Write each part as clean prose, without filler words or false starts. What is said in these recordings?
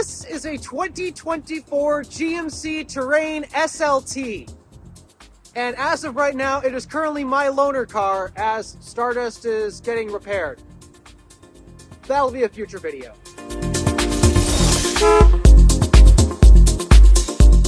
This is a 2024 GMC Terrain SLT. And as of right now, it is currently my loaner car as Stardust is getting repaired. That'll be a future video.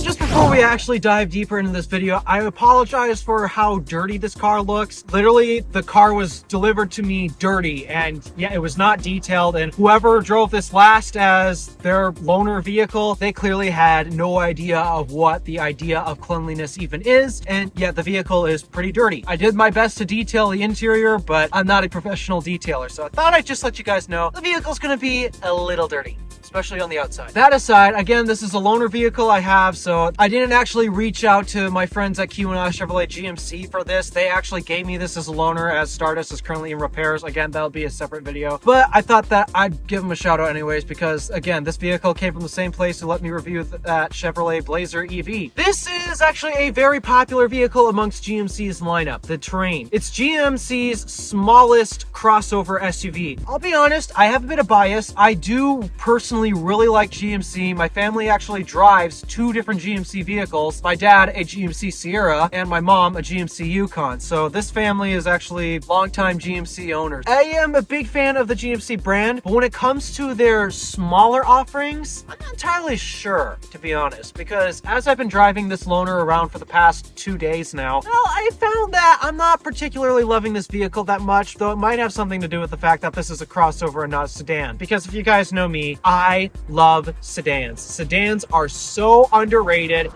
Just before we actually dive deeper into this video, I apologize for how dirty this car looks. Literally, the car was delivered to me dirty, and yeah, it was not detailed, and whoever drove this last as their loaner vehicle, they clearly had no idea of what the idea of cleanliness even is, and yeah, the vehicle is pretty dirty. I did my best to detail the interior, but I'm not a professional detailer, so I thought I'd just let you guys know the vehicle's gonna be a little dirty, especially on the outside. That aside, again, this is a loaner vehicle I have, so I didn't actually reach out to my friends at Q&I Chevrolet GMC for this. They actually gave me this as a loaner as Stardust is currently in repairs. Again, that'll be a separate video, but I thought that I'd give them a shout out anyways because, again, this vehicle came from the same place who let me review that Chevrolet Blazer EV. This is actually a very popular vehicle amongst GMC's lineup, the Terrain. It's GMC's smallest crossover SUV. I'll be honest, I have a bit of bias. I do personally really like GMC. My family actually drives two different GMC vehicles. My dad, a GMC Sierra, and my mom, a GMC Yukon. So this family is actually longtime GMC owners. I am a big fan of the GMC brand, but when it comes to their smaller offerings, I'm not entirely sure, to be honest, because as I've been driving this loaner around for the past 2 days now, well, I found that I'm not particularly loving this vehicle that much, though it might have something to do with the fact that this is a crossover and not a sedan. Because if you guys know me, I love sedans. Sedans are so underrated.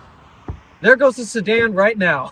There goes the sedan right now.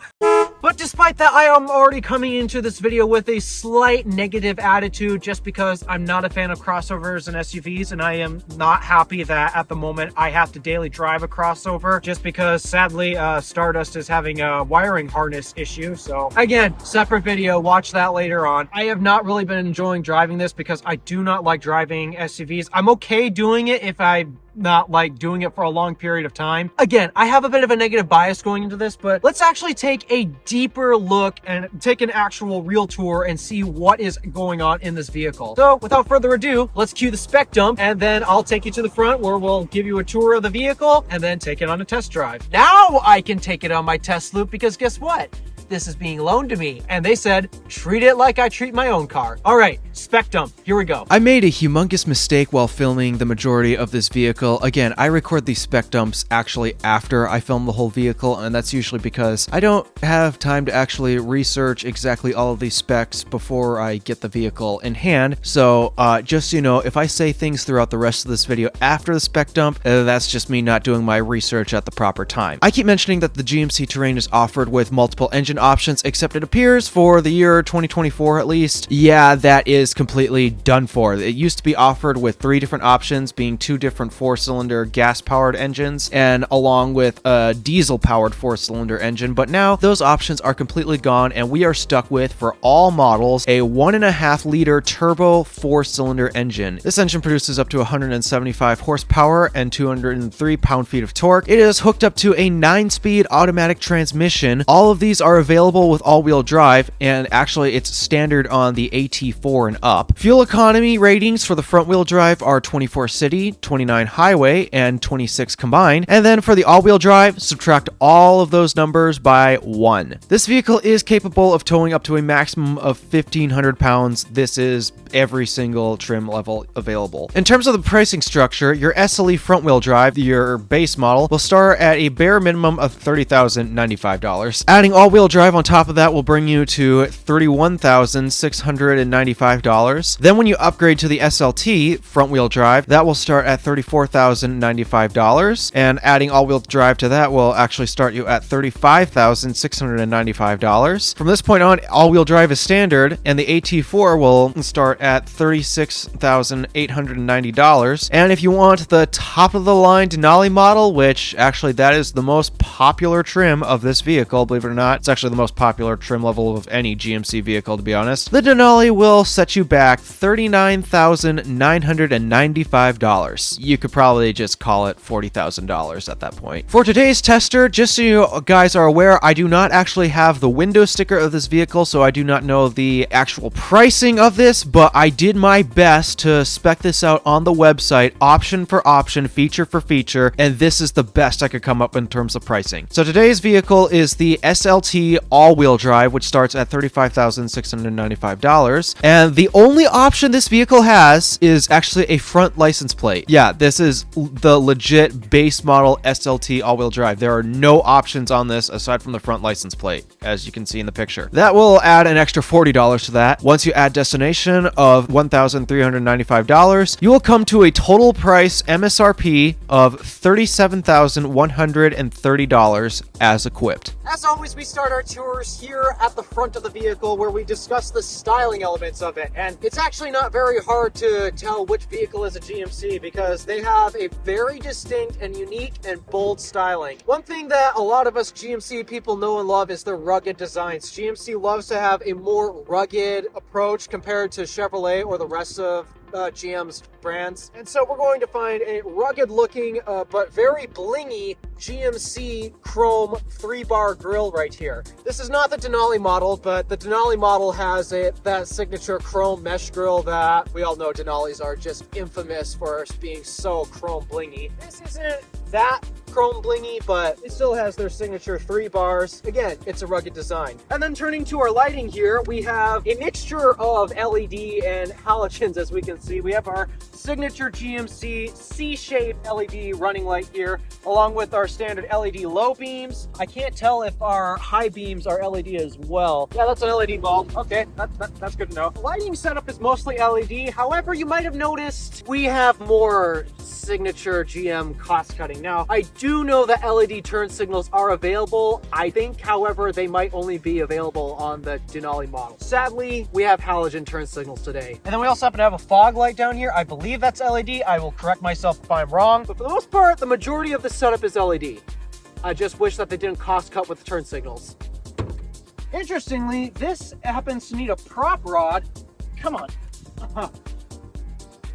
But despite that, I am already coming into this video with a slight negative attitude just because I'm not a fan of crossovers and SUVs, and I am not happy that at the moment I have to daily drive a crossover just because sadly Stardust is having a wiring harness issue. So again, separate video, watch that later on. I have not really been enjoying driving this because I do not like driving SUVs. I'm okay doing it if I not like doing it for a long period of time. Again, I have a bit of a negative bias going into this, but let's actually take a deeper look and take an actual real tour and see what is going on in this vehicle. So without further ado, let's cue the spec dump and then I'll take you to the front where we'll give you a tour of the vehicle and then take it on a test drive. Now I can take it on my test loop because guess what? This is being loaned to me, and they said treat it like I treat my own car. All right, spec dump, here we go. I made a humongous mistake while filming the majority of this vehicle. Again, I record these spec dumps actually after I film the whole vehicle, and that's usually because I don't have time to actually research exactly all of these specs before I get the vehicle in hand. So just so you know, if I say things throughout the rest of this video after the spec dump, that's just me not doing my research at the proper time. I keep mentioning that the GMC Terrain is offered with multiple engine options, except it appears for the year 2024 at least, yeah, that is completely done for. It used to be offered with 3 different options, being 2 different 4-cylinder gas-powered engines and along with a diesel-powered 4-cylinder engine, but now those options are completely gone and we are stuck with, for all models, a 1.5-liter turbo 4-cylinder engine. This engine produces up to 175 horsepower and 203 pound-feet of torque. It is hooked up to a 9-speed automatic transmission. All of these are available with all-wheel drive, and actually it's standard on the AT4 and up. Fuel economy ratings for the front-wheel drive are 24 city, 29 highway, and 26 combined, and then for the all-wheel drive, subtract all of those numbers by 1. This vehicle is capable of towing up to a maximum of 1,500 pounds. This is every single trim level available. In terms of the pricing structure, your SLE front-wheel drive, your base model, will start at a bare minimum of $30,095. Adding all-wheel drive on top of that will bring you to $31,695. Then when you upgrade to the SLT front-wheel drive, that will start at $34,095, and adding all-wheel drive to that will actually start you at $35,695. From this point on, all-wheel drive is standard, and the AT4 will start at $36,890. And if you want the top-of-the-line Denali model, which actually that is the most popular trim of this vehicle, believe it or not, it's actually actually the most popular trim level of any GMC vehicle, to be honest, the Denali will set you back $39,995. You could probably just call it $40,000 at that point. For today's tester, just so you guys are aware, I do not actually have the window sticker of this vehicle, so I do not know the actual pricing of this, but I did my best to spec this out on the website, option for option, feature for feature, and this is the best I could come up in terms of pricing. So today's vehicle is the SLT all-wheel drive, which starts at $35,695, and the only option this vehicle has is actually a front license plate. Yeah, this is the legit base model SLT all-wheel drive. There are no options on this aside from the front license plate, as you can see in the picture. That will add an extra $40 to that. Once you add destination of $1,395, you will come to a total price MSRP of $37,130 as equipped. As always, we start our tours here at the front of the vehicle where we discuss the styling elements of it. And it's actually not very hard to tell which vehicle is a GMC because they have a very distinct and unique and bold styling. One thing that a lot of us GMC people know and love is their rugged designs. GMC loves to have a more rugged approach compared to Chevrolet or the rest of GM's brands. And so we're going to find a rugged looking but very blingy GMC chrome 3-bar grille right here. This is not the Denali model, but the Denali model has that signature chrome mesh grille that we all know Denalis are just infamous for being so chrome blingy. This isn't that chrome blingy, but it still has their signature 3 bars. Again, it's a rugged design. And then turning to our lighting here, we have a mixture of LED and halogens, as we can see. We have our signature GMC C-shaped LED running light here, along with our standard LED low beams. I can't tell if our high beams are LED as well. Yeah, that's an LED bulb. Okay, that's good to know. The lighting setup is mostly LED. However, you might have noticed we have more signature GM cost cutting. Now, I do know that LED turn signals are available. I think, however, they might only be available on the Denali model. Sadly, we have halogen turn signals today. And then we also happen to have a fog light down here. I believe that's LED. I will correct myself if I'm wrong. But for the most part, the majority of the setup is LED. I just wish that they didn't cost cut with the turn signals. Interestingly, this happens to need a prop rod. Come on.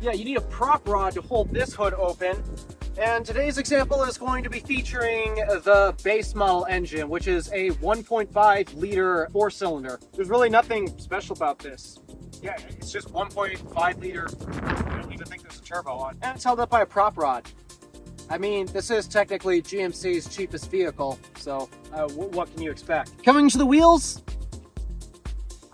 Yeah, you need a prop rod to hold this hood open. And today's example is going to be featuring the base model engine, which is a 1.5 liter 4-cylinder. There's really nothing special about this. Yeah, it's just 1.5 liter. I don't even think there's a turbo on. And it's held up by a prop rod. I mean, this is technically GMC's cheapest vehicle, so what can you expect? Coming to the wheels,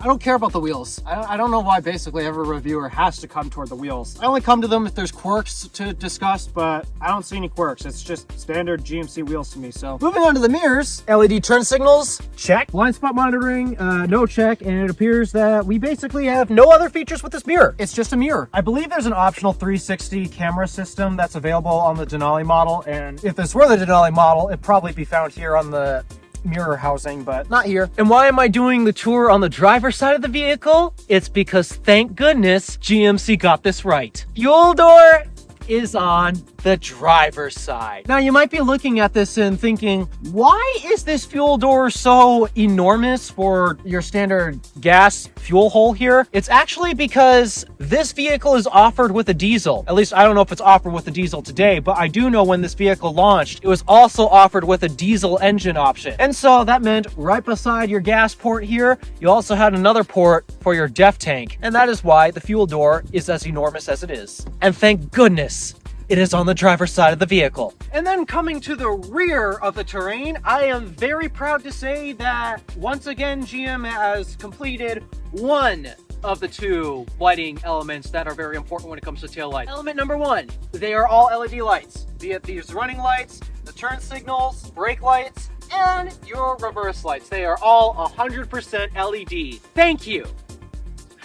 I don't care about the wheels. I don't know why basically every reviewer has to come toward the wheels. I only come to them if there's quirks to discuss, but I don't see any quirks. It's just standard GMC wheels to me. So moving on to the mirrors, LED turn signals, check. Blind spot monitoring, no check. And it appears that we basically have no other features with this mirror. It's just a mirror. I believe there's an optional 360 camera system that's available on the Denali model. And if this were the Denali model, it'd probably be found here on the mirror housing, but not here. And why am I doing the tour on the driver's side of the vehicle? It's because thank goodness GMC got this right. Fuel door is on the driver's side. Now you might be looking at this and thinking, why is this fuel door so enormous for your standard gas fuel hole here? It's actually because this vehicle is offered with a diesel. At least I don't know if it's offered with a diesel today, but I do know when this vehicle launched, it was also offered with a diesel engine option. And so that meant right beside your gas port here, you also had another port for your DEF tank. And that is why the fuel door is as enormous as it is. And thank goodness it is on the driver's side of the vehicle. And then coming to the rear of the terrain, I am very proud to say that once again, GM has completed one of the 2 lighting elements that are very important when it comes to tail light. Element number 1, they are all LED lights, be it these running lights, the turn signals, brake lights, and your reverse lights. They are all 100% LED. Thank you.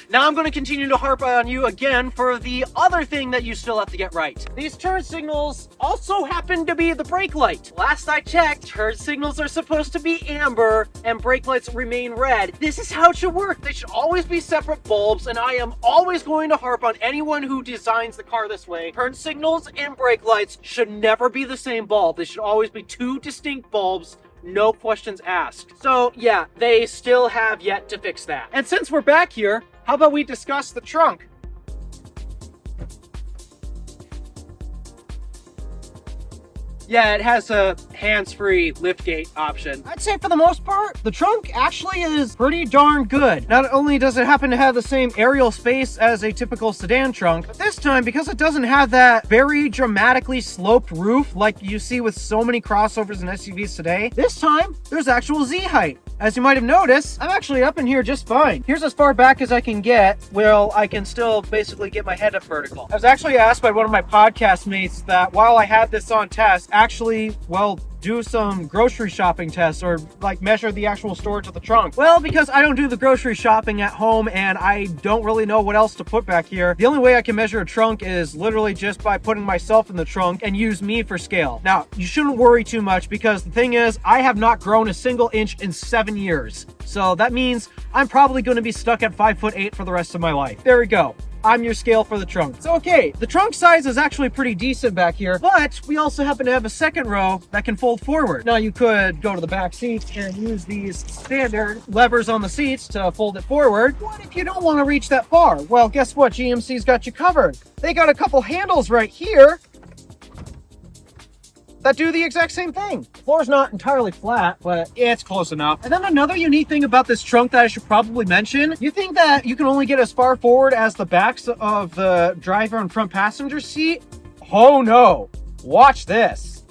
Now I'm going to continue to harp on you again for the other thing that you still have to get right. These turn signals also happen to be the brake light. Last I checked, turn signals are supposed to be amber and brake lights remain red. This is how it should work. They should always be separate bulbs, and I am always going to harp on anyone who designs the car this way. Turn signals and brake lights should never be the same bulb. They should always be 2 distinct bulbs no questions asked. So yeah, they still have yet to fix that. And since we're back here, how about we discuss the trunk? Yeah, it has a hands-free liftgate option. I'd say for the most part, the trunk actually is pretty darn good. Not only does it happen to have the same aerial space as a typical sedan trunk, but this time, because it doesn't have that very dramatically sloped roof like you see with so many crossovers and SUVs today, this time, there's actual Z height. As you might have noticed, I'm actually up in here just fine. Here's as far back as I can get, well, I can still basically get my head up vertical. I was actually asked by one of my podcast mates that while I had this on test, actually, well, do some grocery shopping tests or like measure the actual storage of the trunk. Well, because I don't do the grocery shopping at home and I don't really know what else to put back here, the only way I can measure a trunk is literally just by putting myself in the trunk and use me for scale. Now, you shouldn't worry too much because the thing is, I have not grown a single inch in 7 years. So that means I'm probably going to be stuck at 5'8" for the rest of my life. There we go. I'm your scale for the trunk. So okay, the trunk size is actually pretty decent back here, but we also happen to have a second row that can fold forward. Now you could go to the back seats and use these standard levers on the seats to fold it forward. What if you don't want to reach that far? Well, guess what? GMC's got you covered. They got a couple handles right here that do the exact same thing. The floor's not entirely flat, but it's close enough. And then another unique thing about this trunk that I should probably mention, you think that you can only get as far forward as the backs of the driver and front passenger seat? Oh no, watch this.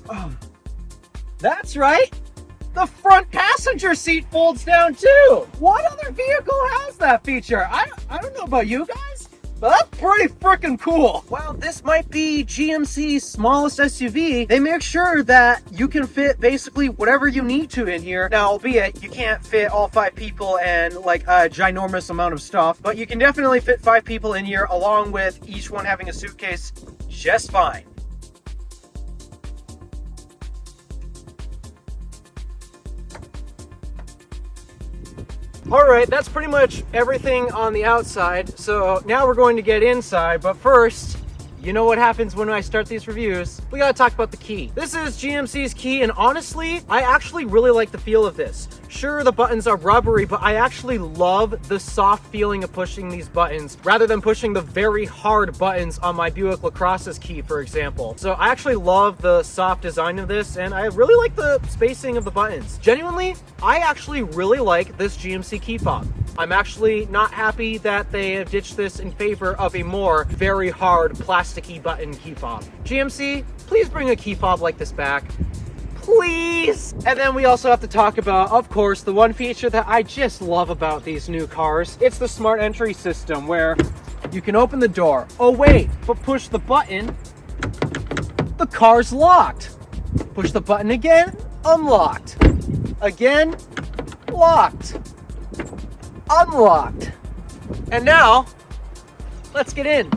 Oh, that's right. The front passenger seat folds down too. What other vehicle has that feature? I don't know about you guys, but that's pretty freaking cool. While this might be GMC's smallest SUV, they make sure that you can fit basically whatever you need to in here. Now, albeit you can't fit all 5 people and like a ginormous amount of stuff, but you can definitely fit 5 people in here along with each one having a suitcase just fine. All right, that's pretty much everything on the outside. So now we're going to get inside, but first, you know what happens when I start these reviews. We gotta talk about the key. This is GMC's key, and honestly, I actually really like the feel of this. Sure, the buttons are rubbery, but I actually love the soft feeling of pushing these buttons rather than pushing the very hard buttons on my Buick LaCrosse's key, for example. So I actually love the soft design of this, and I really like the spacing of the buttons. Genuinely, I actually really like this GMC key fob. I'm actually not happy that they have ditched this in favor of a more very hard plasticky button key fob. GMC, please bring a key fob like this back. Please! And then we also have to talk about, of course, the one feature that I just love about these new cars. It's the smart entry system where you can open the door. Oh wait, but push the button, the car's locked. Push the button again, unlocked. Again, locked. Unlocked. And now, let's get in.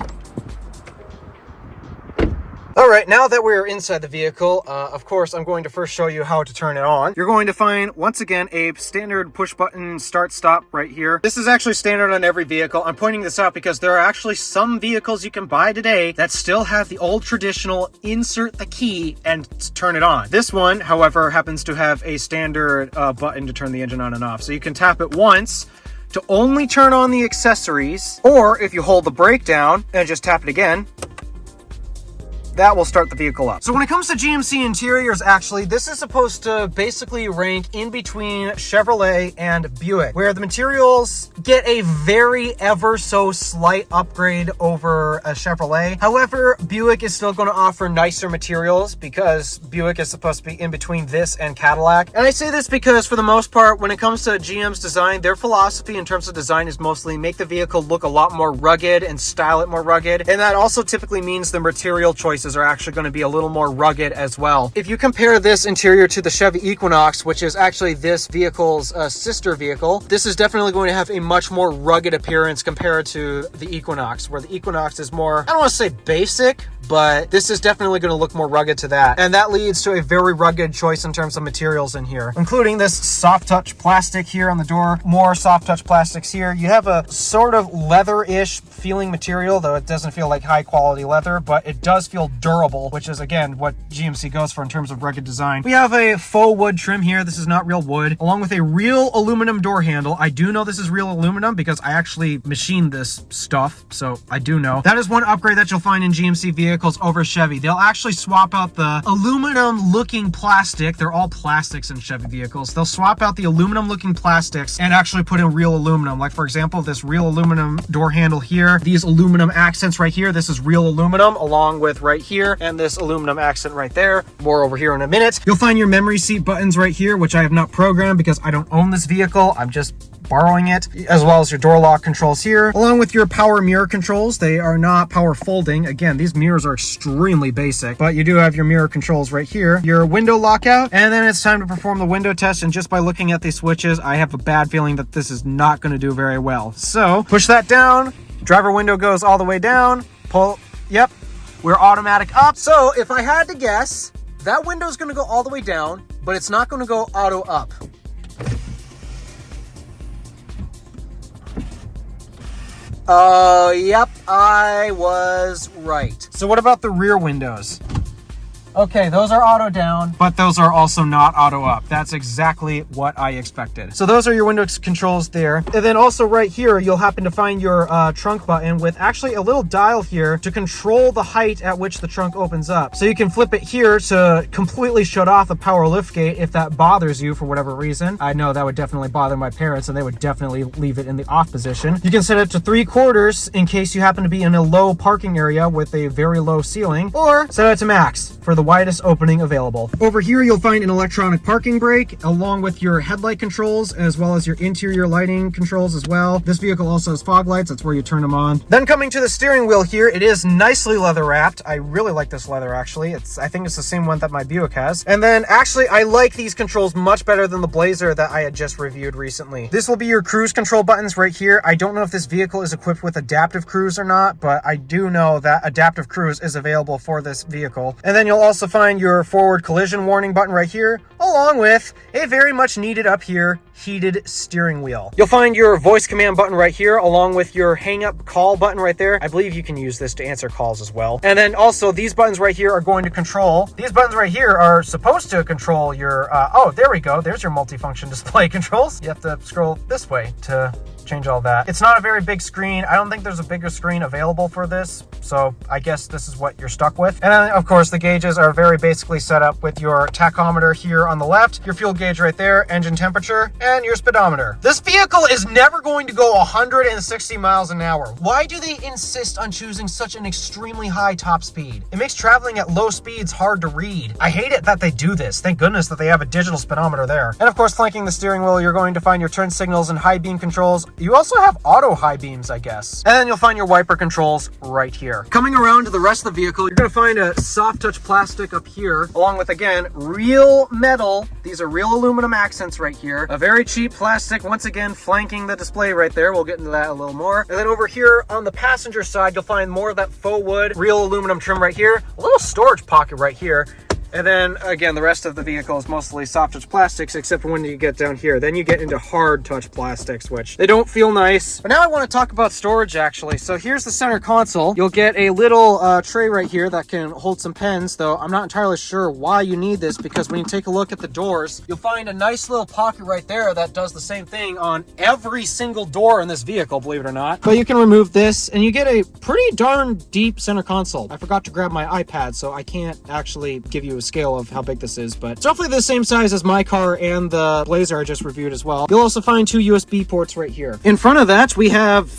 All right, now that we're inside the vehicle, of course, I'm going to first show you how to turn it on. You're going to find, once again, a standard push button start-stop right here. This is actually standard on every vehicle. I'm pointing this out because there are actually some vehicles you can buy today that still have the old traditional insert the key and turn it on. This one, however, happens to have a standard button to turn the engine on and off. So you can tap it once to only turn on the accessories, or if you hold the brake down and just tap it again, that will start the vehicle up. So when it comes to GMC interiors, actually, this is supposed to basically rank in between Chevrolet and Buick, where the materials get a very ever so slight upgrade over a Chevrolet. However, Buick is still going to offer nicer materials because Buick is supposed to be in between this and Cadillac. And I say this because for the most part, when it comes to GM's design, their philosophy in terms of design is mostly make the vehicle look a lot more rugged and style it more rugged. And that also typically means the material choices are actually going to be a little more rugged as well. If you compare this interior to the Chevy Equinox, which is actually this vehicle's sister vehicle, this is definitely going to have a much more rugged appearance compared to the Equinox, where the Equinox is more, I don't want to say basic, but this is definitely going to look more rugged to that. And that leads to a very rugged choice in terms of materials in here, including this soft touch plastic here on the door, more soft touch plastics here. You have a sort of leather-ish feeling material, though it doesn't feel like high quality leather, but it does feel durable, which is again what GMC goes for in terms of rugged design. We have a faux wood trim here. This is not real wood, along with a real aluminum door handle. I do know this is real aluminum because I actually machined this stuff, so I do know. That is one upgrade that you'll find in GMC vehicles over Chevy. They'll actually swap out the aluminum looking plastic. They're all plastics in Chevy vehicles. They'll swap out the aluminum looking plastics and actually put in real aluminum. Like for example, this real aluminum door handle here, these aluminum accents right here, this is real aluminum, along with right here and this aluminum accent right there. More over here in a minute. You'll find your memory seat buttons right here, which I have not programmed because I don't own this vehicle. I'm just borrowing it, as well as your door lock controls here, along with your power mirror controls. They are not power folding. Again, these mirrors are extremely basic, but you do have your mirror controls right here, your window lockout, and then it's time to perform the window test. And just by looking at these switches, I have a bad feeling that this is not going to do very well. So push that down, driver window goes all the way down, pull, yep, we're automatic up. So if I had to guess, that window is going to go all the way down, but it's not going to go auto up. Yep, I was right. So what about the rear windows? Okay, those are auto down, but those are also not auto up. That's exactly what I expected. So those are your window controls there. And then also right here, you'll happen to find your trunk button with actually a little dial here to control the height at which the trunk opens up. So you can flip it here to completely shut off the power lift gate if that bothers you for whatever reason. I know that would definitely bother my parents and they would definitely leave it in the off position. You can set it to 3/4 in case you happen to be in a low parking area with a very low ceiling, or set it to max for the widest opening available. Over here, you'll find an electronic parking brake along with your headlight controls, as well as your interior lighting controls as well. This vehicle also has fog lights. That's where you turn them on. Then coming to the steering wheel here, it is nicely leather wrapped. I really like this leather actually. I think it's the same one that my Buick has. And then actually, I like these controls much better than the Blazer that I had just reviewed recently. This will be your cruise control buttons right here. I don't know if this vehicle is equipped with adaptive cruise or not, but I do know that adaptive cruise is available for this vehicle. And then you'll also find your forward collision warning button right here, along with a very much needed up here heated steering wheel. You'll find your voice command button right here, along with your hang up call button right there. I believe you can use this to answer calls as well. And then also these buttons right here are going to control, these buttons right here are supposed to control your, oh, there we go. There's your multifunction display controls. You have to scroll this way to change all that. It's not a very big screen. I don't think there's a bigger screen available for this, so I guess this is what you're stuck with. And then of course the gauges are very basically set up with your tachometer here on the left, your fuel gauge right there, engine temperature, and your speedometer. This vehicle is never going to go 160 miles an hour. Why do they insist on choosing such an extremely high top speed? It makes traveling at low speeds hard to read. I hate it that they do this. Thank goodness that they have a digital speedometer there. And of course, flanking the steering wheel, you're going to find your turn signals and high beam controls. You also have auto high beams, I guess. And then you'll find your wiper controls right here. Coming around to the rest of the vehicle, you're going to find a soft touch plastic up here, along with, again, real metal. These are real aluminum accents right here. A very cheap plastic, once again, flanking the display right there. We'll get into that a little more. And then over here on the passenger side, you'll find more of that faux wood, real aluminum trim right here. A little storage pocket right here. And then again, the rest of the vehicle is mostly soft touch plastics, except for when you get down here. Then you get into hard touch plastics, which they don't feel nice. But now I want to talk about storage actually. So here's the center console. You'll get a little tray right here that can hold some pens, though I'm not entirely sure why you need this, because when you take a look at the doors, you'll find a nice little pocket right there that does the same thing on every single door in this vehicle, believe it or not. But you can remove this and you get a pretty darn deep center console. I forgot to grab my iPad, so I can't actually give you a scale of how big this is, but it's roughly the same size as my car and the Blazer I just reviewed as well. You'll also find 2 USB ports right here. In front of that, we have,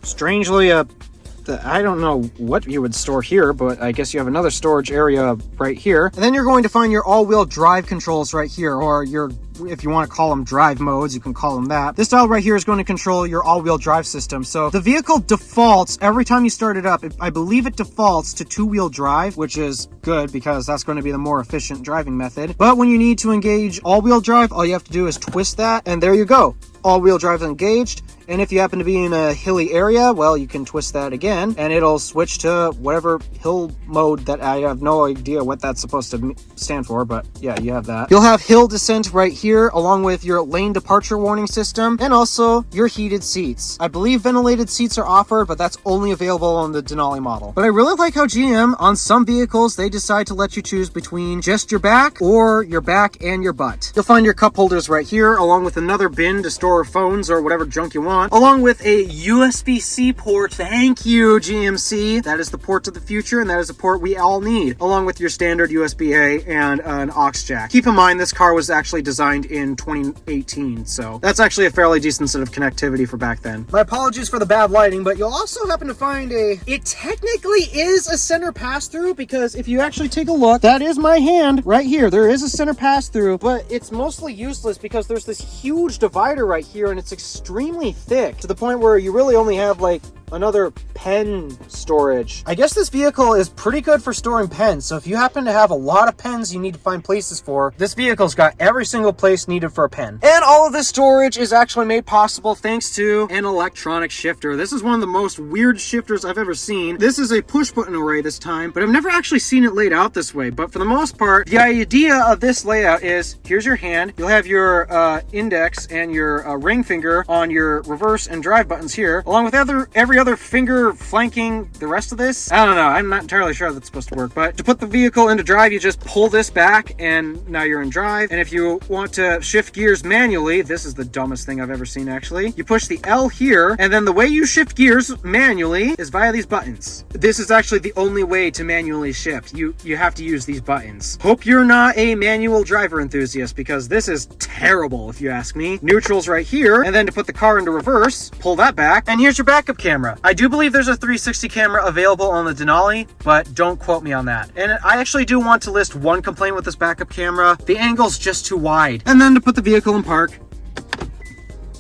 strangely, I don't know what you would store here, but I guess you have another storage area right here. And then you're going to find your all-wheel drive controls right here, or your, if you want to call them drive modes, you can call them that. This dial right here is going to control your all-wheel drive system. So the vehicle defaults, every time you start it up, I believe it defaults to 2-wheel drive, which is good because that's going to be the more efficient driving method. But when you need to engage all-wheel drive, all you have to do is twist that, and there you go. All-wheel drive engaged. And if you happen to be in a hilly area, well, you can twist that again and it'll switch to whatever hill mode that I have no idea what that's supposed to stand for, but yeah, you have that. You'll have hill descent right here along with your lane departure warning system and also your heated seats. I believe ventilated seats are offered, but that's only available on the Denali model. But I really like how GM, on some vehicles, they decide to let you choose between just your back or your back and your butt. You'll find your cup holders right here, along with another bin to store phones or whatever junk you want, along with a USB-C port. Thank you, GMC. That is the port of the future, and that is a port we all need, along with your standard USB-A and an aux jack. Keep in mind, this car was actually designed in 2018, so that's actually a fairly decent set of connectivity for back then. My apologies for the bad lighting, but you'll also happen to find it technically is a center pass-through, because if you actually take a look, that is my hand right here. There is a center pass-through, but it's mostly useless because there's this huge divider right here and it's extremely thick to the point where you really only have like another pen storage. I guess this vehicle is pretty good for storing pens, so if you happen to have a lot of pens you need to find places for, this vehicle's got every single place needed for a pen. And all of this storage is actually made possible thanks to an electronic shifter. This is one of the most weird shifters I've ever seen. This is a push button array this time, but I've never actually seen it laid out this way. But for the most part, the idea of this layout is, here's your hand, you'll have your index and your ring finger on your reverse and drive buttons here, along with every other finger flanking the rest of this. I don't know, I'm not entirely sure how that's supposed to work, but to put the vehicle into drive, you just pull this back and now you're in drive. And if you want to shift gears manually, this is the dumbest thing I've ever seen actually. You push the L here, and then the way you shift gears manually is via these buttons. This is actually the only way to manually shift. You have to use these buttons. Hope you're not a manual driver enthusiast, because this is terrible if you ask me. Neutral's right here, and then to put the car into reverse, pull that back, and here's your backup camera. I do believe there's a 360 camera available on the Denali, but don't quote me on that. And I actually do want to list one complaint with this backup camera. The angle's just too wide. And then to put the vehicle in park,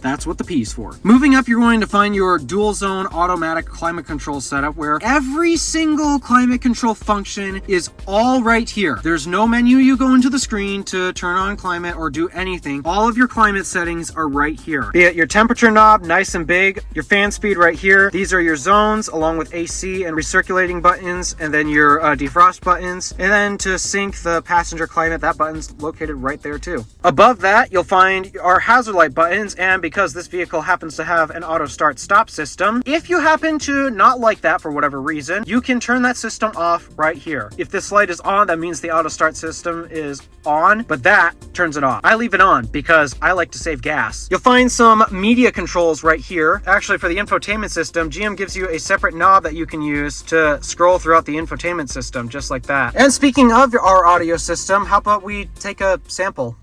that's what the P is for. Moving up, you're going to find your dual zone automatic climate control setup, where every single climate control function is all right here. There's no menu you go into the screen to turn on climate or do anything. All of your climate settings are right here. Be it your temperature knob, nice and big, your fan speed right here. These are your zones, along with AC and recirculating buttons, and then your defrost buttons. And then to sync the passenger climate, that button's located right there too. Above that, you'll find our hazard light buttons, and because this vehicle happens to have an auto start stop system, if you happen to not like that for whatever reason, you can turn that system off right here. If this light is on, that means the auto start system is on, but that turns it off. I leave it on because I like to save gas. You'll find some media controls right here. Actually, for the infotainment system, GM gives you a separate knob that you can use to scroll throughout the infotainment system, just like that. And speaking of our audio system, how about we take a sample?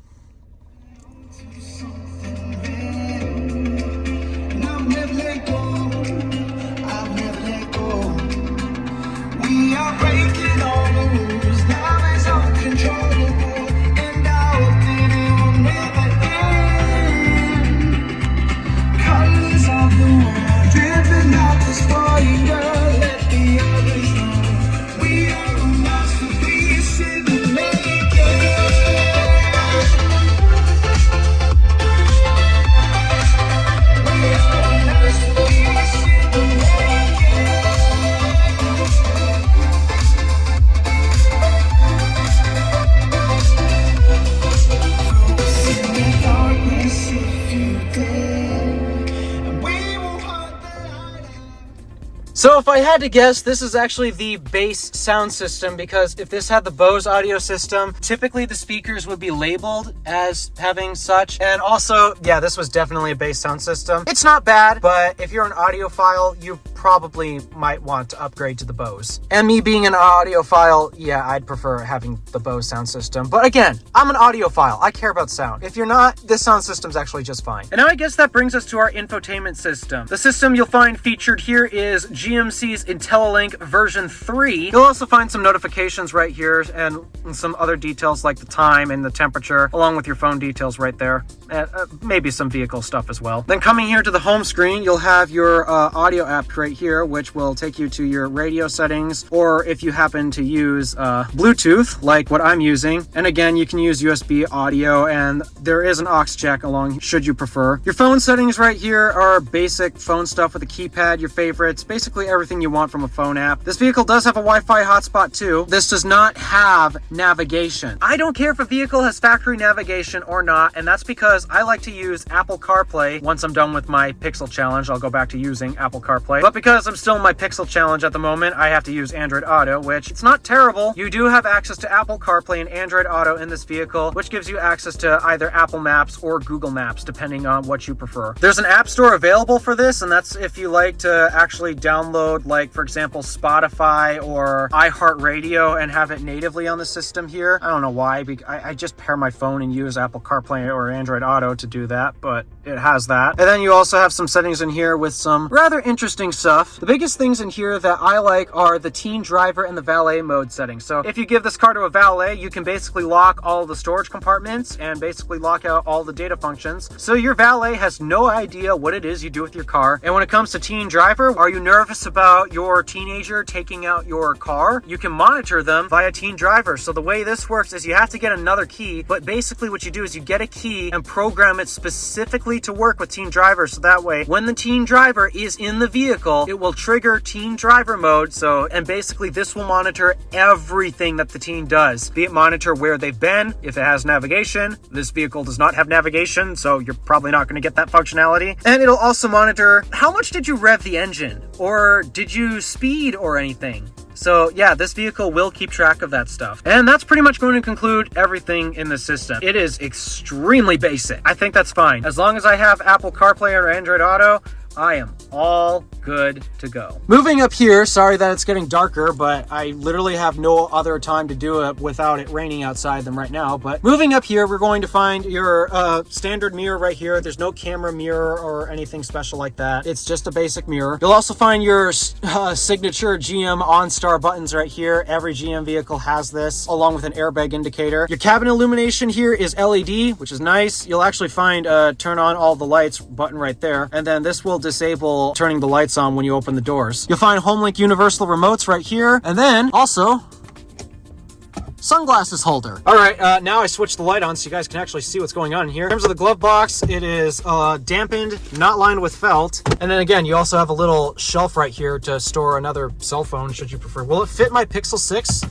We are breaking all the rules, now it's uncontrollable, and I hope that it will never end. Colors of the world dripping out the spoiler, let the others know we are a masterpiece in the making. We are a masterpiece in the making. So if I had to guess, this is actually the bass sound system, because if this had the Bose audio system, typically the speakers would be labeled as having such. And also, yeah, this was definitely a bass sound system. It's not bad, but if you're an audiophile, you probably might want to upgrade to the Bose. And me being an audiophile, yeah, I'd prefer having the Bose sound system. But again, I'm an audiophile. I care about sound. If you're not, this sound system's actually just fine. And now I guess that brings us to our infotainment system. The system you'll find featured here is GMC's IntelliLink version 3. You'll also find some notifications right here and some other details like the time and the temperature, along with your phone details right there. Maybe some vehicle stuff as well. Then coming here to the home screen, you'll have your audio app right right here, which will take you to your radio settings, or if you happen to use Bluetooth, like what I'm using. And again, you can use USB audio, and there is an aux jack along should you prefer. Your phone settings right here are basic phone stuff with a keypad, your favorites, basically everything you want from a phone app. This vehicle does have a Wi-Fi hotspot too. This does not have navigation. I don't care if a vehicle has factory navigation or not, and that's because I like to use Apple CarPlay. Once I'm done with my Pixel challenge, I'll go back to using Apple CarPlay. But because I'm still in my Pixel challenge at the moment, I have to use Android Auto, which it's not terrible. You do have access to Apple CarPlay and Android Auto in this vehicle, which gives you access to either Apple Maps or Google Maps, depending on what you prefer. There's an app store available for this, and that's if you like to actually download, like, for example, Spotify or iHeartRadio and have it natively on the system here. I don't know why. I just pair my phone and use Apple CarPlay or Android Auto to do that, but it has that. And then you also have some settings in here with some rather interesting stuff. The biggest things in here that I like are the teen driver and the valet mode settings. So if you give this car to a valet, you can basically lock all the storage compartments and basically lock out all the data functions. So your valet has no idea what it is you do with your car. And when it comes to teen driver, are you nervous about your teenager taking out your car? You can monitor them via teen driver. So the way this works is you have to get another key, but basically what you do is you get a key and program it specifically to work with teen driver. So that way, when the teen driver is in the vehicle, it will trigger teen driver mode. And basically this will monitor everything that the teen does, be it monitor where they've been. If it has navigation, this vehicle does not have navigation, so you're probably not going to get that functionality. And it'll also monitor how much did you rev the engine, or did you speed or anything. So yeah, this vehicle will keep track of that stuff. And that's pretty much going to conclude everything in the system. It is extremely basic. I think that's fine. As long as I have Apple CarPlay or Android Auto, I am all good to go. Moving up here, sorry that it's getting darker, but I literally have no other time to do it without it raining outside them right now. But moving up here, we're going to find your standard mirror right here. There's no camera mirror or anything special like that. It's just a basic mirror. You'll also find your signature GM OnStar buttons right here. Every GM vehicle has this, along with an airbag indicator. Your cabin illumination here is LED, which is nice. You'll actually find a turn on all the lights button right there. And then this will disable turning the lights on when you open the doors. You'll find HomeLink universal remotes right here, and then also sunglasses holder. All right, now I switched the light on so you guys can actually see what's going on in here. In terms of the glove box, it is dampened, not lined with felt. And then again, you also have a little shelf right here to store another cell phone should you prefer. Will it fit my Pixel 6?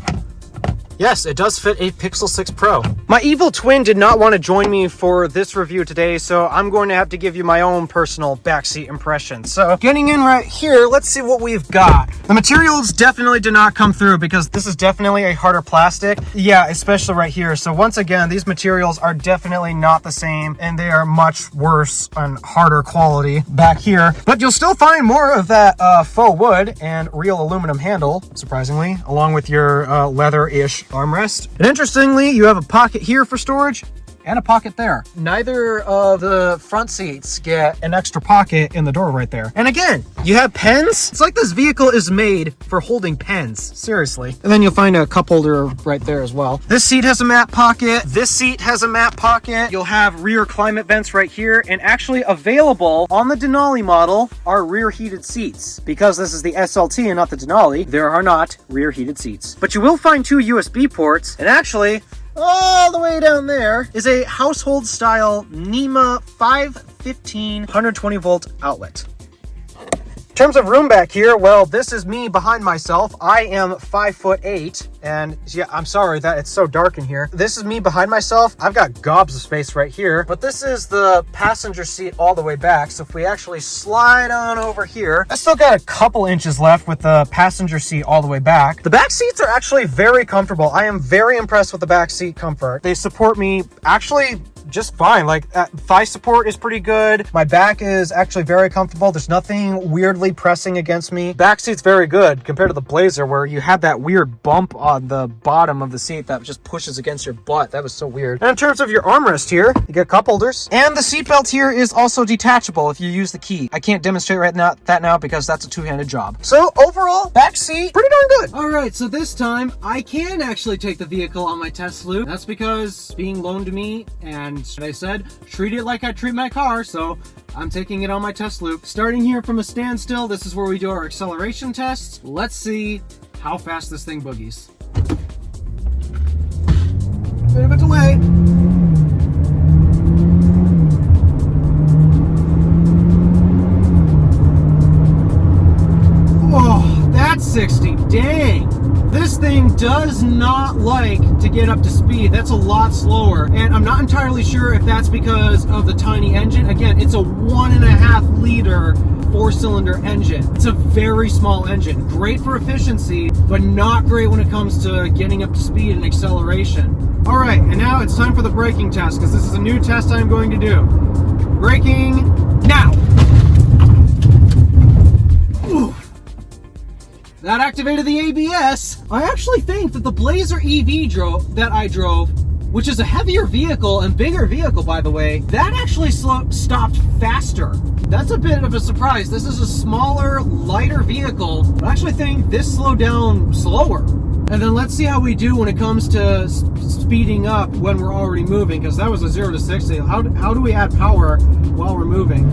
Yes, it does fit a Pixel 6 Pro. My evil twin did not want to join me for this review today, so I'm going to have to give you my own personal backseat impression. So getting in right here, let's see what we've got. The materials definitely did not come through because this is definitely a harder plastic. Yeah, especially right here. So once again, these materials are definitely not the same, and they are much worse and harder quality back here. But you'll still find more of that faux wood and real aluminum handle, surprisingly, along with your leather-ish armrest. And interestingly, you have a pocket here for storage and a pocket there. Neither of the front seats get an extra pocket in the door right there. And again, you have pens. It's like this vehicle is made for holding pens, seriously. And then you'll find a cup holder right there as well. This seat has a map pocket. This seat has a map pocket. You'll have rear climate vents right here, and actually available on the Denali model are rear heated seats. Because this is the SLT and not the Denali, there are not rear heated seats. But you will find 2 USB ports, and actually, all the way down there is a household style NEMA 515 120 volt outlet. In terms of room back here, well, this is me behind myself. I am 5'8", and yeah, I'm sorry that it's so dark in here. This is me behind myself. I've got gobs of space right here, but this is the passenger seat all the way back. So if we actually slide on over here, I still got a couple inches left with the passenger seat all the way back. The back seats are actually very comfortable. I am very impressed with the back seat comfort. They support me actually just fine. Like thigh support is pretty good. My back is actually very comfortable. There's nothing weirdly pressing against me. Back seat's very good compared to the Blazer where you had that weird bump on the bottom of the seat that just pushes against your butt. That was so weird. And in terms of your armrest here, you get cup holders, and the seatbelt here is also detachable if you use the key. I can't demonstrate right now because that's a two-handed job. So overall, back seat, pretty darn good. All right, so this time I can actually take the vehicle on my test loop. That's because it's being loaned to me and and they said, treat it like I treat my car, so I'm taking it on my test loop. Starting here from a standstill, this is where we do our acceleration tests. Let's see how fast this thing boogies. Bit of a delay. Oh, that's 60, dang. This thing does not like to get up to speed. That's a lot slower. And I'm not entirely sure if that's because of the tiny engine. Again, it's a 1.5 liter 4-cylinder engine. It's a very small engine. Great for efficiency, but not great when it comes to getting up to speed and acceleration. All right, and now it's time for the braking test, because this is a new test I'm going to do. Braking now. Ooh. That activated the ABS. I actually think that the Blazer EV that I drove, which is a heavier vehicle and bigger vehicle, by the way, that actually stopped faster. That's a bit of a surprise. This is a smaller, lighter vehicle, but I actually think this slowed down slower. And then let's see how we do when it comes to speeding up when we're already moving, because that was a 0 to 60. How do we add power while we're moving?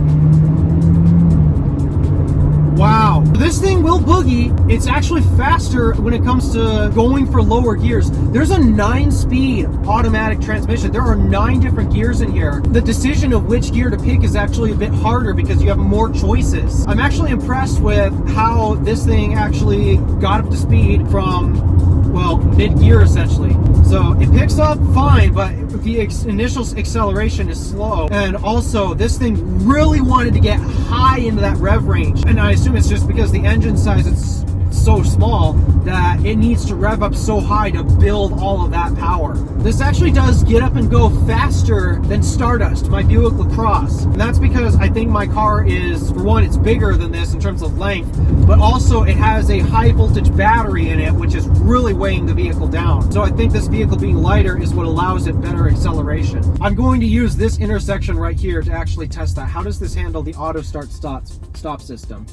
Wow, this thing will boogie. It's actually faster when it comes to going for lower gears. There's a 9-speed automatic transmission. There are 9 different gears in here. The decision of which gear to pick is actually a bit harder because you have more choices. I'm actually impressed with how this thing actually got up to speed from, well, mid-gear essentially. So it picks up fine, but the initial acceleration is slow. And also, this thing really wanted to get high into that rev range. And I assume it's just because the engine size is so small that it needs to rev up so high to build all of that power. This actually does get up and go faster than Stardust, my Buick LaCrosse. And that's because I think my car is, for one, it's bigger than this in terms of length, but also it has a high voltage battery in it, which is really weighing the vehicle down. So I think this vehicle being lighter is what allows it better acceleration. I'm going to use this intersection right here to actually test that. How does this handle the auto start stop system?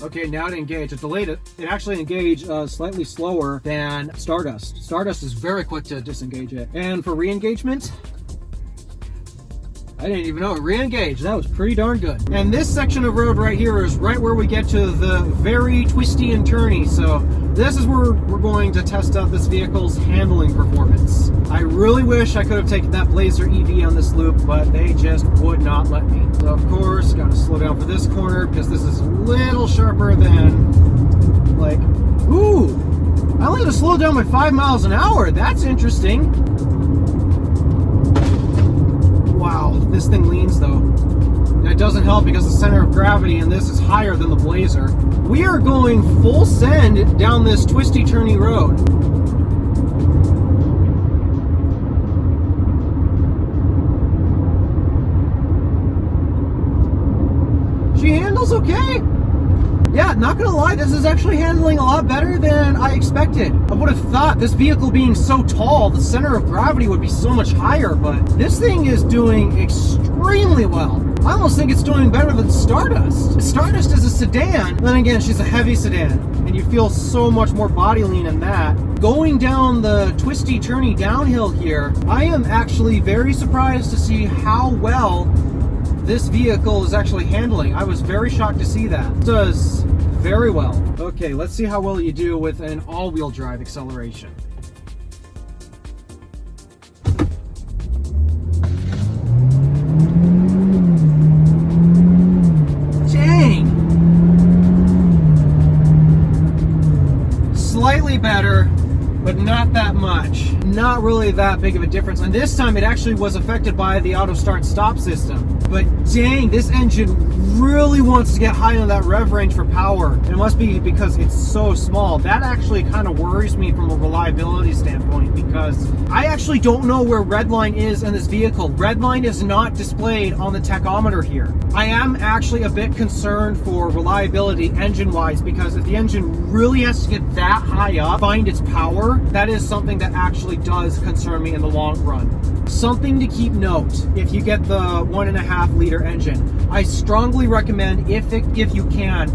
Okay, now to engage. It delayed it. It actually engaged slightly slower than Stardust. Stardust is very quick to disengage it. And for re-engagement, I didn't even know it re-engaged. That was pretty darn good. And this section of road right here is right where we get to the very twisty and turny. So this is where we're going to test out this vehicle's handling performance. I really wish I could have taken that Blazer EV on this loop, but they just would not let me. So of course, gotta slow down for this corner because this is a little sharper than, like, ooh, I only had to slow down by 5 miles an hour. That's interesting. Wow, this thing leans though. And it doesn't help because the center of gravity in this is higher than the Blazer. We are going full send down this twisty turny road. She handles okay. Yeah, not gonna lie, this is actually handling a lot better than I expected. I would have thought this vehicle being so tall, the center of gravity would be so much higher, but this thing is doing extremely well. I almost think it's doing better than Stardust. Stardust is a sedan, then again, she's a heavy sedan, and you feel so much more body lean in that. Going down the twisty, turny downhill here, I am actually very surprised to see how well this vehicle is actually handling. I was very shocked to see that. It does very well. Okay, let's see how well you do with an all-wheel drive acceleration. Dang! Slightly better, but not that much. Not really that big of a difference. And this time it actually was affected by the auto start stop system. But dang, this engine really wants to get high on that rev range for power. It must be because it's so small. That actually kind of worries me from a reliability standpoint because I actually don't know where redline is in this vehicle. Redline is not displayed on the tachometer here. I am actually a bit concerned for reliability engine-wise because if the engine really has to get that high up, find its power, that is something that actually does concern me in the long run. Something to keep note if you get the 1.5 liter engine. I strongly recommend, if you can,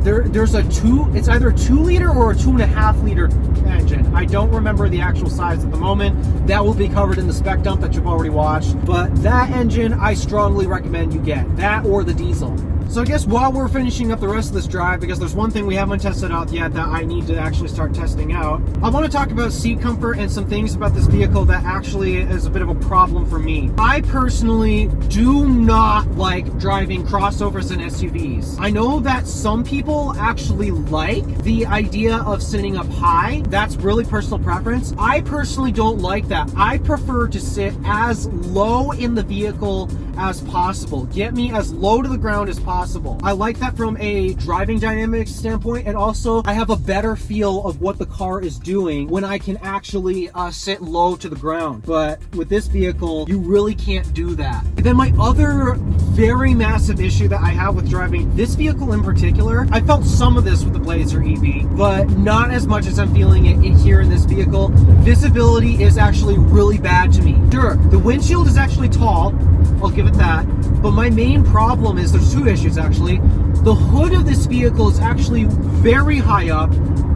there's it's either a 2-liter or a 2.5-liter engine. I don't remember the actual size at the moment. That will be covered in the spec dump that you've already watched. But that engine, I strongly recommend you get. That or the diesel. So I guess while we're finishing up the rest of this drive, because there's one thing we haven't tested out yet that I need to actually start testing out, I want to talk about seat comfort and some things about this vehicle that actually is a bit of a problem for me. I personally do not like driving crossovers and SUVs. I know that some people actually like the idea of sitting up high. That's really personal preference. I personally don't like that. I prefer to sit as low in the vehicle as possible. Get me as low to the ground as possible. I like that from a driving dynamics standpoint, and also I have a better feel of what the car is doing when I can actually sit low to the ground. But with this vehicle, you really can't do that. And then my other very massive issue that I have with driving this vehicle in particular, I felt some of this with the Blazer EV, but not as much as I'm feeling it here in this vehicle. Visibility is actually really bad to me. Sure, the windshield is actually tall, I'll give it that, but my main problem is there's two issues actually. The hood of this vehicle is actually very high up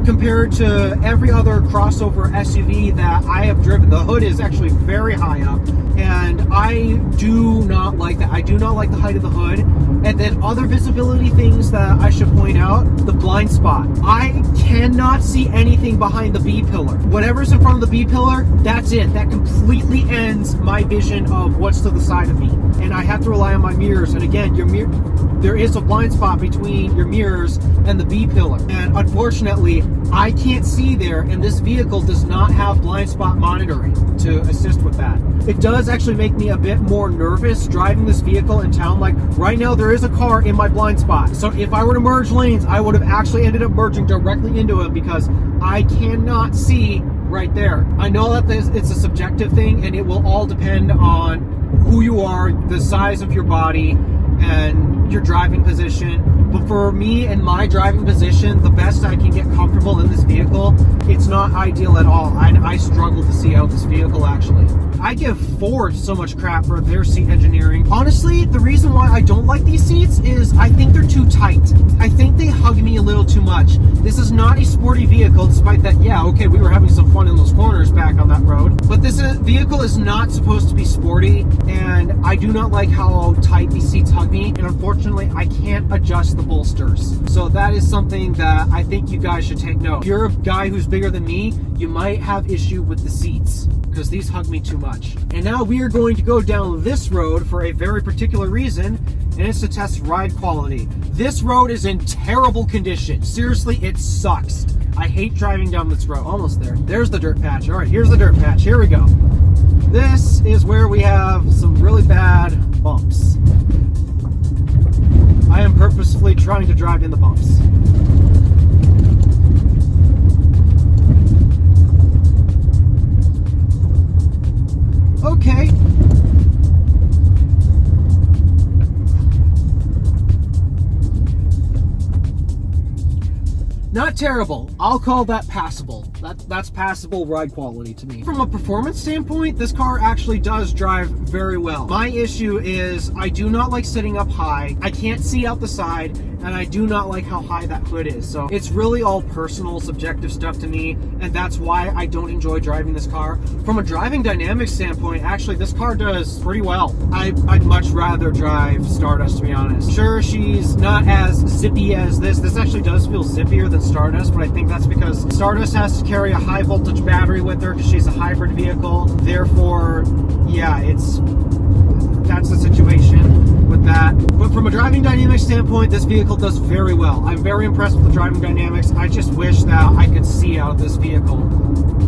compared to every other crossover SUV that I have driven. The hood is actually very high up, and I do not like that. I do not like the height of the hood. And then other visibility things that I should point out, the blind spot. I cannot see anything behind the B pillar. Whatever's in front of the B pillar, that's it. That completely ends my vision of what's to the side of me. And I have to rely on my mirrors. And again, there is a blind spot between your mirrors and the B pillar. And unfortunately, I can't see there, and this vehicle does not have blind spot monitoring to assist with that. It does actually make me a bit more nervous driving this vehicle in town. Like right now, there is a car in my blind spot. So if I were to merge lanes, I would have actually ended up merging directly into it because I cannot see right there. I know that it's a subjective thing, and it will all depend on who you are, the size of your body, and your driving position. But for me and my driving position, the best I can get comfortable in this vehicle, it's not ideal at all. I struggle to see out this vehicle actually. I give Ford so much crap for their seat engineering. Honestly, the reason why I don't like these seats is I think they're too tight. I think they hug me a little too much. This is not a sporty vehicle, despite that, yeah, okay, we were having some fun in those corners back on that road. But this vehicle is not supposed to be sporty, and I do not like how tight these seats hug me, and unfortunately, I can't adjust the bolsters. So that is something that I think you guys should take note. If you're a guy who's bigger than me, you might have issue with the seats, because these hug me too much. And now we are going to go down this road for a very particular reason, and it's to test ride quality. This road is in terrible condition. Seriously, it sucks. I hate driving down this road. Almost there. There's the dirt patch. All right, here's the dirt patch. Here we go. This is where we have some really bad bumps. I am purposefully trying to drive in the bumps. Okay. Not terrible. I'll call that passable. That's passable ride quality to me. From a performance standpoint, this car actually does drive very well. My issue is I do not like sitting up high. I can't see out the side, and I do not like how high that hood is. So it's really all personal, subjective stuff to me, and that's why I don't enjoy driving this car. From a driving dynamics standpoint, actually, this car does pretty well. I'd much rather drive Stardust, to be honest. Sure, she's not as zippy as this. This actually does feel zippier than Stardust, but I think that's because Stardust has to carry a high voltage battery with her because she's a hybrid vehicle. Therefore, yeah, that's the situation with that. But from a driving dynamics standpoint, this vehicle does very well. I'm very impressed with the driving dynamics. I just wish that I could see out of this vehicle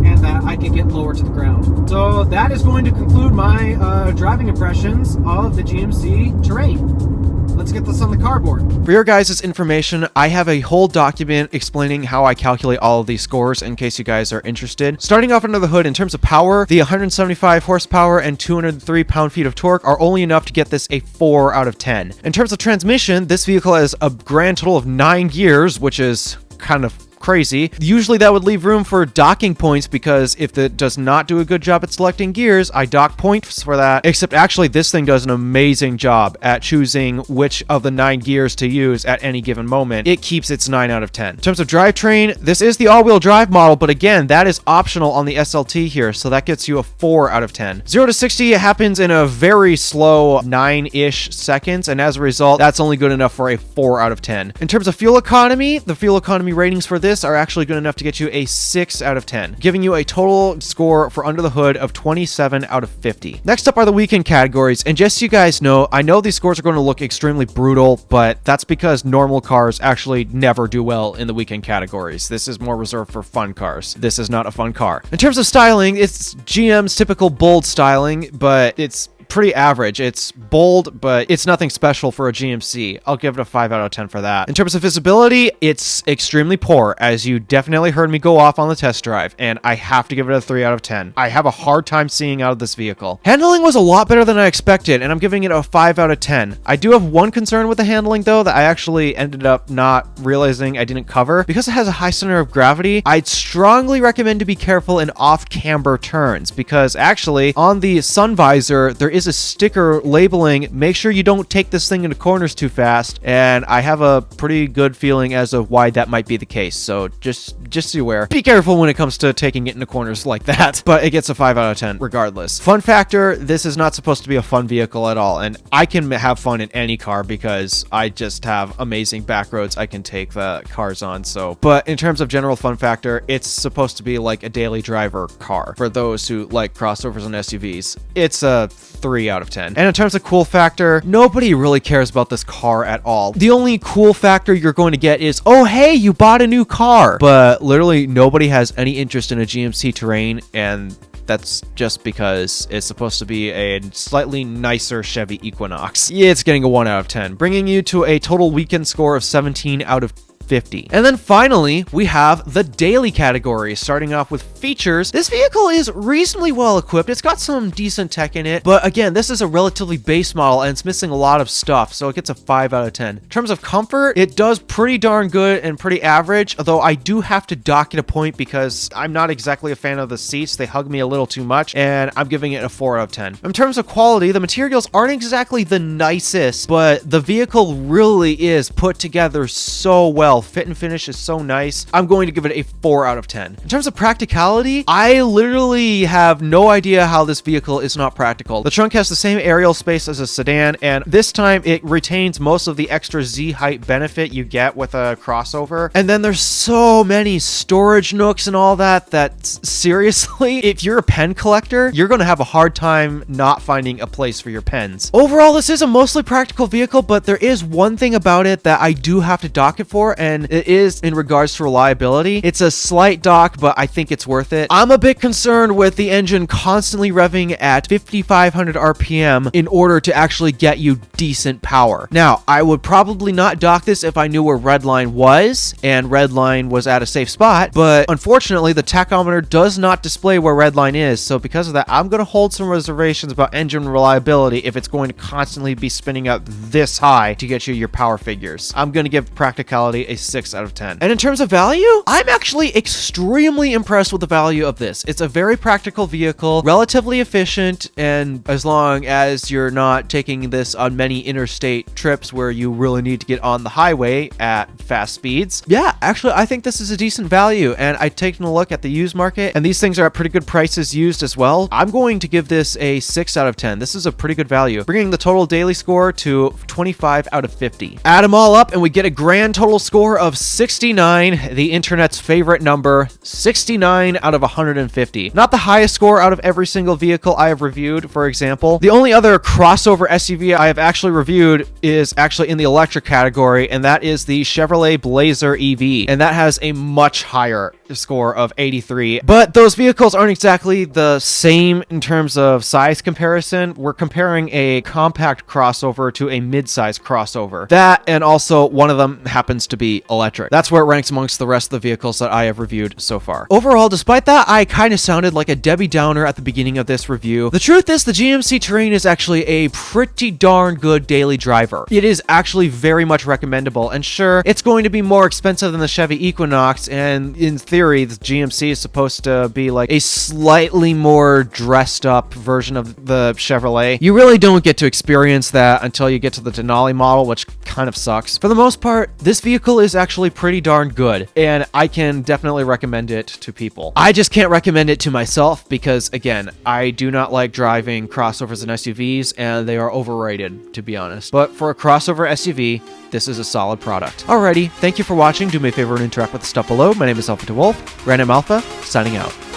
and that I could get lower to the ground. So that is going to conclude my driving impressions of the GMC Terrain. Let's get this on the cardboard. For your guys' information, I have a whole document explaining how I calculate all of these scores in case you guys are interested. Starting off under the hood, in terms of power, the 175 horsepower and 203 pound-feet of torque are only enough to get this a 4 out of 10. In terms of transmission, this vehicle has a grand total of 9 gears, which is kind of crazy. Usually that would leave room for docking points because if it does not do a good job at selecting gears, I dock points for that. Except actually this thing does an amazing job at choosing which of the 9 gears to use at any given moment. It keeps its 9 out of 10. In terms of drivetrain, this is the all-wheel drive model, but again, that is optional on the SLT here, so that gets you a 4 out of 10. 0 to 60 happens in a very slow 9-ish seconds, and as a result, that's only good enough for a 4 out of 10. In terms of fuel economy, the fuel economy ratings for this are actually good enough to get you a 6 out of 10, giving you a total score for under the hood of 27 out of 50. Next up are the weekend categories, and just so you guys know, I know these scores are going to look extremely brutal, but that's because normal cars actually never do well in the weekend categories. This is more reserved for fun cars. This is not a fun car. In terms of styling, it's GM's typical bold styling, but it's pretty average. It's bold, but it's nothing special for a GMC. I'll give it a 5 out of 10 for that. In terms of visibility, it's extremely poor, as you definitely heard me go off on the test drive, and I have to give it a 3 out of 10. I have a hard time seeing out of this vehicle. Handling was a lot better than I expected, and I'm giving it a 5 out of 10. I do have one concern with the handling, though, that I actually ended up not realizing I didn't cover. Because it has a high center of gravity, I'd strongly recommend to be careful in off-camber turns, because actually, on the sun visor, there is a sticker labeling, make sure you don't take this thing into corners too fast, and I have a pretty good feeling as of why that might be the case, so just so you're aware. Be careful when it comes to taking it into corners like that, but it gets a 5 out of 10 regardless. Fun factor, this is not supposed to be a fun vehicle at all, and I can have fun in any car because I just have amazing back roads I can take the cars on, so. But in terms of general fun factor, it's supposed to be like a daily driver car for those who like crossovers and SUVs. It's a 3 out of 10. And in terms of cool factor, nobody really cares about this car at all. The only cool factor you're going to get is, oh hey, you bought a new car. But literally nobody has any interest in a GMC Terrain, and that's just because it's supposed to be a slightly nicer Chevy Equinox. Yeah, it's getting a 1 out of 10, bringing you to a total weekend score of 17 out of 50. And then finally, we have the daily category, starting off with features. This vehicle is reasonably well equipped. It's got some decent tech in it, but again, this is a relatively base model and it's missing a lot of stuff, so it gets a 5 out of 10. In terms of comfort, it does pretty darn good and pretty average, although I do have to dock it a point because I'm not exactly a fan of the seats. They hug me a little too much, and I'm giving it a 4 out of 10. In terms of quality, the materials aren't exactly the nicest, but the vehicle really is put together so well. Fit and finish is so nice. I'm going to give it a 4 out of 10. In terms of practicality, I literally have no idea how this vehicle is not practical. The trunk has the same aerial space as a sedan, and this time it retains most of the extra Z height benefit you get with a crossover. And then there's so many storage nooks and all that seriously, if you're a pen collector, you're going to have a hard time not finding a place for your pens. Overall, this is a mostly practical vehicle, but there is one thing about it that I do have to dock it for, and it is in regards to reliability. It's a slight dock, but I think it's worth it. I'm a bit concerned with the engine constantly revving at 5,500 RPM in order to actually get you decent power. Now, I would probably not dock this if I knew where Redline was, and Redline was at a safe spot, but unfortunately, the tachometer does not display where Redline is, so because of that, I'm going to hold some reservations about engine reliability if it's going to constantly be spinning up this high to get you your power figures. I'm going to give practicality a 6 out of 10. And in terms of value, I'm actually extremely impressed with the value of this. It's a very practical vehicle, relatively efficient, and as long as you're not taking this on many interstate trips where you really need to get on the highway at fast speeds, yeah, actually, I think this is a decent value. And I've taken a look at the used market, and these things are at pretty good prices used as well. I'm going to give this a 6 out of 10. This is a pretty good value, bringing the total daily score to 25 out of 50. Add them all up, and we get a grand total score of 69, the internet's favorite number, 69 out of 150. Not the highest score out of every single vehicle I have reviewed, for example. The only other crossover SUV I have actually reviewed is actually in the electric category, and that is the Chevrolet Blazer EV, and that has a much higher score of 83. But those vehicles aren't exactly the same in terms of size comparison. We're comparing a compact crossover to a mid-size crossover. That, and also one of them happens to be electric. That's where it ranks amongst the rest of the vehicles that I have reviewed so far. Overall, despite that, I kind of sounded like a Debbie Downer at the beginning of this review. The truth is, the GMC Terrain is actually a pretty darn good daily driver. It is actually very much recommendable, and sure, it's going to be more expensive than the Chevy Equinox, and in theory, the GMC is supposed to be like a slightly more dressed up version of the Chevrolet. You really don't get to experience that until you get to the Denali model, which kind of sucks. For the most part, this vehicle is actually pretty darn good, and I can definitely recommend it to people. I just can't recommend it to myself because, again, I do not like driving crossovers and SUVs, and they are overrated, to be honest. But for a crossover SUV, this is a solid product. Alrighty, thank you for watching. Do me a favor and interact with the stuff below. My name is DeWolf, Random Alpha, signing out.